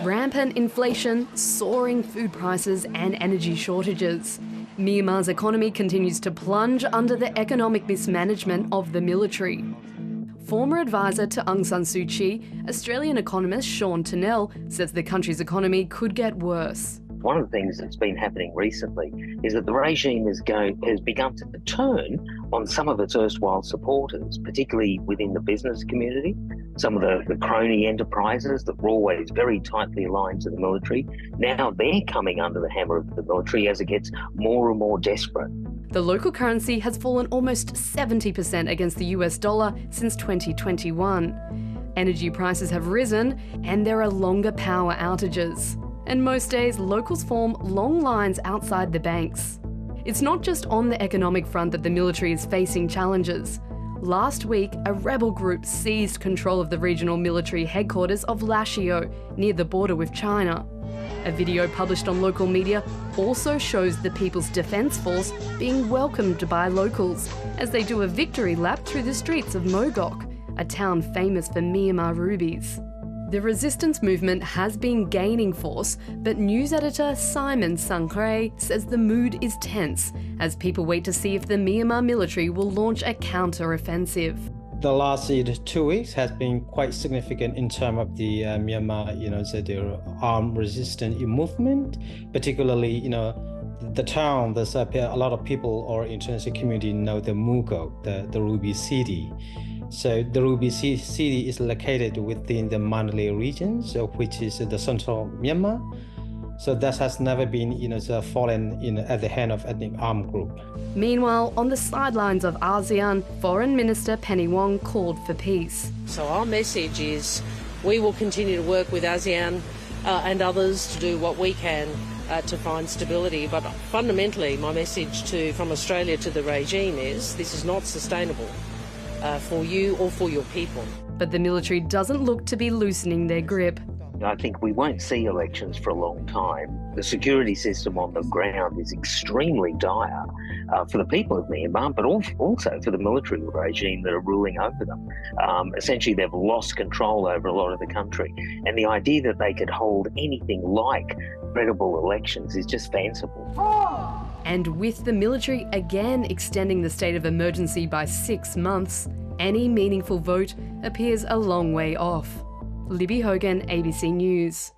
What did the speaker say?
Rampant inflation, soaring food prices and energy shortages. Myanmar's economy continues to plunge under the economic mismanagement of the military. Former advisor to Aung San Suu Kyi, Australian economist Sean Turnell says the country's economy could get worse. One of the things that's been happening recently is that the regime has begun to turn on some of its erstwhile supporters, particularly within the business community. Some of the crony enterprises that were always very tightly aligned to the military, now they're coming under the hammer of the military as it gets more and more desperate. The local currency has fallen almost 70% against the US dollar since 2021. Energy prices have risen and there are longer power outages. And most days, locals form long lines outside the banks. It's not just on the economic front that the military is facing challenges. Last week, a rebel group seized control of the regional military headquarters of Lashio, near the border with China. A video published on local media also shows the People's Defence Force being welcomed by locals as they do a victory lap through the streets of Mogok, a town famous for Myanmar rubies. The resistance movement has been gaining force, but news editor Simon Sankray says the mood is tense as people wait to see if the Myanmar military will launch a counter-offensive. The last 2 weeks has been quite significant in terms of the Myanmar, the armed resistance movement, particularly, the town. There's a lot of people or international community know the Mogok, the Ruby City. So the Ruby City is located within the Mandalay region, which is the central Myanmar. So that has never been, fallen at the hand of ethnic armed group. Meanwhile, on the sidelines of ASEAN, Foreign Minister Penny Wong called for peace. So our message is we will continue to work with ASEAN and others to do what we can to find stability. But fundamentally, my message from Australia to the regime is this is not sustainable for you or for your people. But the military doesn't look to be loosening their grip. I think we won't see elections for a long time. The security system on the ground is extremely dire for the people of Myanmar, but also for the military regime that are ruling over them. Essentially, they've lost control over a lot of the country. And the idea that they could hold anything like credible elections is just fanciful. And with the military again extending the state of emergency by 6 months, any meaningful vote appears a long way off. Libby Hogan, ABC News.